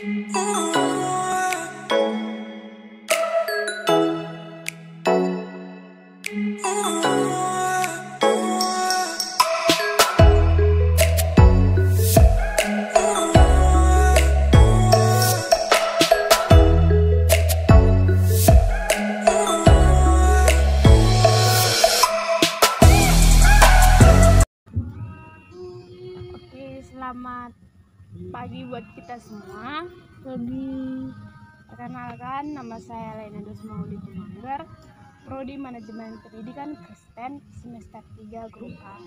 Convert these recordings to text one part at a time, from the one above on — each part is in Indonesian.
Selamat pagi buat kita semua. Perkenalkan, nama saya Laina Dosmauli Tumanggar, Prodi Manajemen Pendidikan Kristen semester 3 Grup A.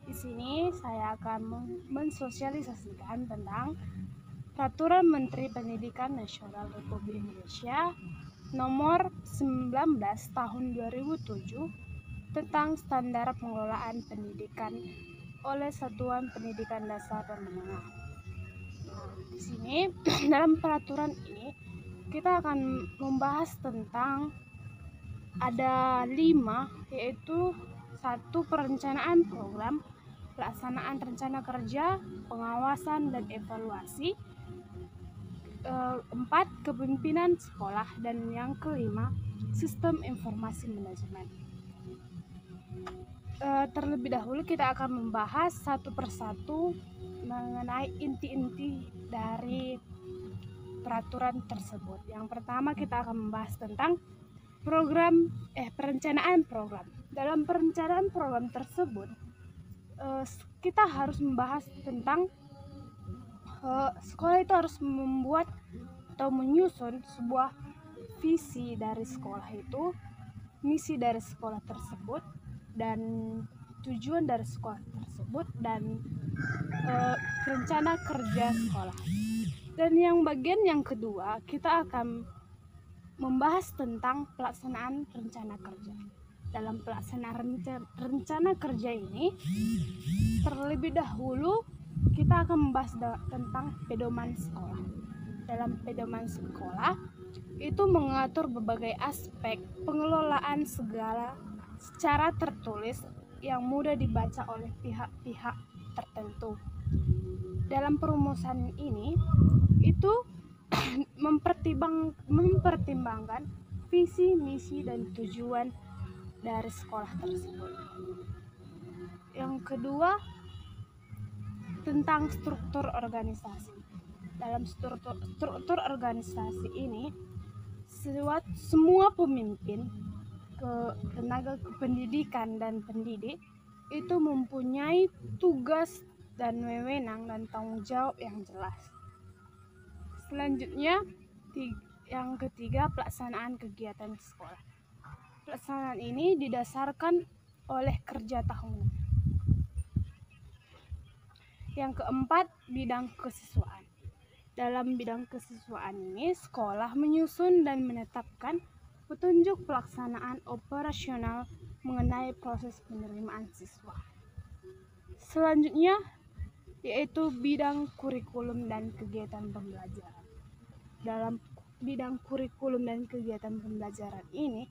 Di sini saya akan mensosialisasikan tentang Peraturan Menteri Pendidikan Nasional Republik Indonesia Nomor 19 Tahun 2007 tentang standar pengelolaan pendidikan oleh Satuan Pendidikan Dasar dan Menengah. Di sini dalam peraturan ini kita akan membahas tentang ada 5, yaitu 1. Perencanaan program, pelaksanaan rencana kerja, pengawasan dan evaluasi. 4. Kepemimpinan sekolah, dan yang kelima, sistem informasi manajemen. Terlebih dahulu kita akan membahas satu persatu mengenai inti-inti dari peraturan tersebut. Yang pertama kita akan membahas tentang perencanaan program. Dalam perencanaan program tersebut kita harus membahas tentang sekolah itu harus membuat atau menyusun sebuah visi dari sekolah itu, misi dari sekolah tersebut, dan tujuan dari sekolah tersebut, dan rencana kerja sekolah. Dan yang bagian yang kedua kita akan membahas tentang pelaksanaan rencana kerja. Dalam pelaksanaan rencana kerja ini, terlebih dahulu kita akan membahas tentang pedoman sekolah. Dalam pedoman sekolah itu mengatur berbagai aspek pengelolaan segala secara tertulis yang mudah dibaca oleh pihak-pihak tertentu. Dalam perumusan ini itu mempertimbangkan visi, misi, dan tujuan dari sekolah tersebut. Yang kedua, tentang struktur organisasi. Dalam struktur organisasi ini, semua pemimpin, tenaga kependidikan dan pendidik itu mempunyai tugas dan wewenang dan tanggung jawab yang jelas. Selanjutnya, yang ketiga, pelaksanaan kegiatan sekolah. Pelaksanaan ini didasarkan oleh kerja tahunan. Yang keempat, bidang kesiswaan. Dalam bidang kesiswaan ini, sekolah menyusun dan menetapkan petunjuk pelaksanaan operasional mengenai proses penerimaan siswa. Selanjutnya yaitu bidang kurikulum dan kegiatan pembelajaran. Dalam bidang kurikulum dan kegiatan pembelajaran ini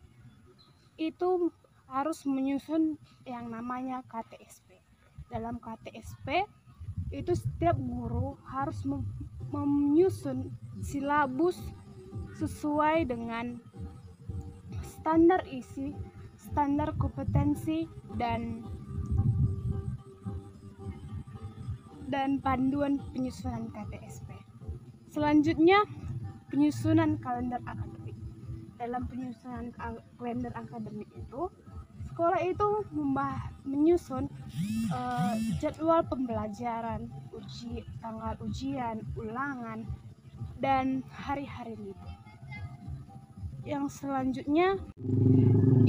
itu harus menyusun yang namanya KTSP. Dalam KTSP itu setiap guru harus menyusun silabus sesuai dengan standar isi, standar kompetensi, dan panduan penyusunan KTSP. Selanjutnya, penyusunan kalender akademik. Dalam penyusunan kalender akademik itu, sekolah itu menyusun jadwal pembelajaran, tanggal ujian, ulangan, dan hari-hari libur. Yang selanjutnya,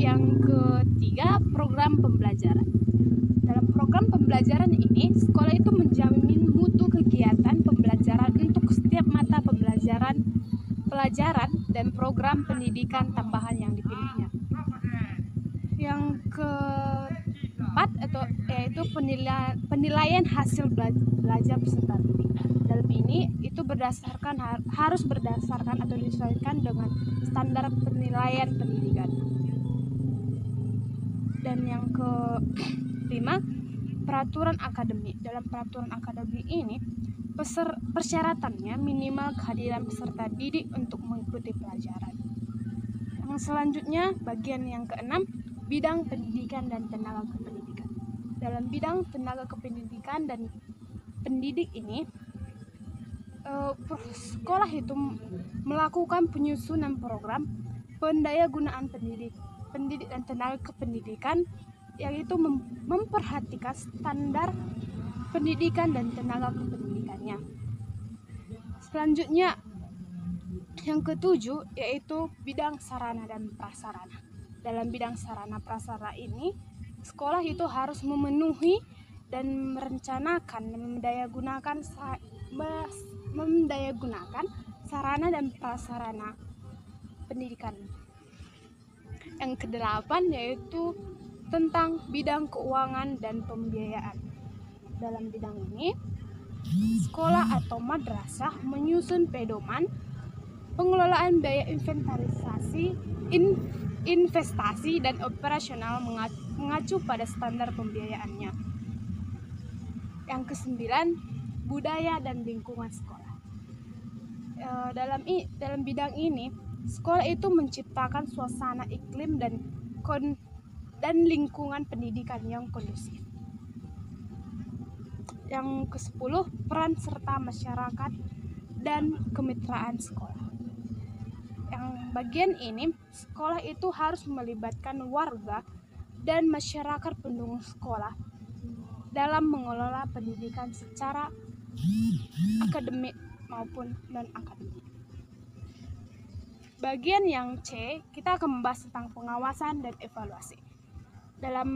yang ketiga, program pembelajaran. Dalam program pembelajaran ini, sekolah itu menjamin mutu kegiatan pembelajaran untuk setiap mata pelajaran dan program pendidikan tambahan yang dipilihnya. Yang keempat yaitu penilaian hasil belajar peserta didik. Dalam ini itu harus berdasarkan atau disesuaikan dengan standar penilaian pendidikan. Dan yang kelima, peraturan akademik. Dalam peraturan akademik ini, persyaratannya minimal kehadiran peserta didik untuk mengikuti pelajaran. Yang selanjutnya, bagian yang keenam, bidang pendidikan dan tenaga kependidikan. Dalam bidang tenaga kependidikan dan pendidik ini, sekolah itu melakukan penyusunan program pendayagunaan pendidik dan tenaga kependidikan, yaitu memperhatikan standar pendidikan dan tenaga kependidikannya. Selanjutnya, yang ketujuh, yaitu bidang sarana dan prasarana. Dalam bidang sarana prasarana ini, sekolah itu harus memenuhi dan merencanakan dan mendaya-gunakan sarana dan prasarana pendidikan. Yang kedelapan yaitu tentang bidang keuangan dan pembiayaan. Dalam bidang ini, sekolah atau madrasah menyusun pedoman pengelolaan biaya investasi dan operasional mengacu pada standar pembiayaannya. Yang kesembilan, budaya dan lingkungan sekolah. Dalam bidang ini, sekolah itu menciptakan suasana iklim dan lingkungan pendidikan yang kondusif. Yang ke-10, peran serta masyarakat dan kemitraan sekolah. Yang bagian ini, sekolah itu harus melibatkan warga dan masyarakat pendukung sekolah dalam mengelola pendidikan secara akademik maupun non-akademik. Bagian yang C, kita akan membahas tentang pengawasan dan evaluasi. Dalam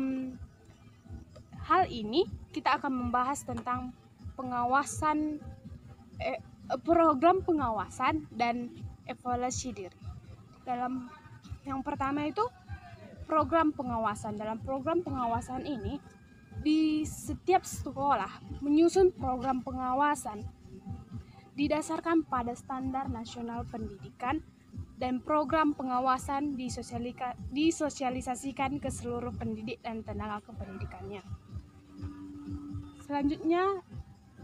hal ini, kita akan membahas tentang program pengawasan dan evaluasi diri. Dalam yang pertama itu program pengawasan. Dalam program pengawasan ini, di setiap sekolah menyusun program pengawasan didasarkan pada standar nasional pendidikan, dan program pengawasan disosialisasikan ke seluruh pendidik dan tenaga kependidikannya. Selanjutnya,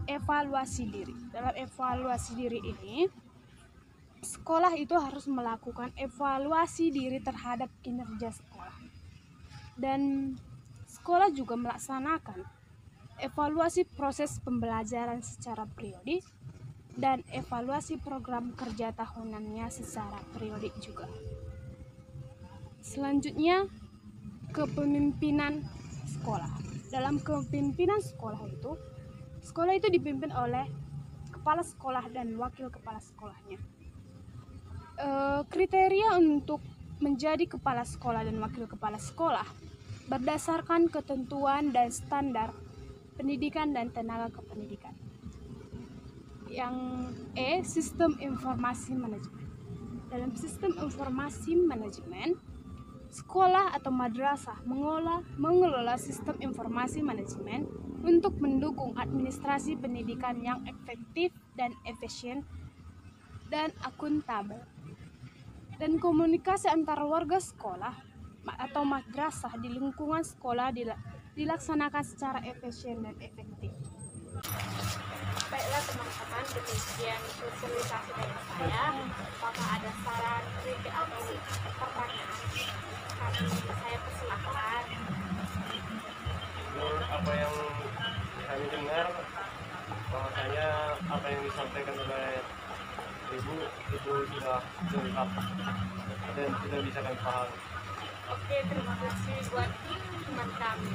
evaluasi diri. Dalam evaluasi diri ini, sekolah itu harus melakukan evaluasi diri terhadap kinerja sekolah. Dan sekolah juga melaksanakan evaluasi proses pembelajaran secara periodik dan evaluasi program kerja tahunannya secara periodik juga. Selanjutnya, kepemimpinan sekolah. Dalam kepemimpinan sekolah itu dipimpin oleh kepala sekolah dan wakil kepala sekolahnya. Kriteria untuk menjadi kepala sekolah dan wakil kepala sekolah berdasarkan ketentuan dan standar pendidikan dan tenaga kependidikan. Yang E, sistem informasi manajemen. Dalam sistem informasi manajemen, sekolah atau madrasah mengelola sistem informasi manajemen untuk mendukung administrasi pendidikan yang efektif dan efisien dan akuntabel. Dan komunikasi antara warga sekolah atau madrasah di lingkungan sekolah dilaksanakan secara efisien dan efektif. Baiklah teman-teman, demikian sosialisasi dari saya. Apakah ada saran, kritik atau pertanyaan? Saya persilakan. Menurut apa yang kami dengar, bahwasanya apa yang disampaikan oleh Ibu itu sudah lengkap dan sudah bisa kami pahami. Oke, terima kasih buat teman kami.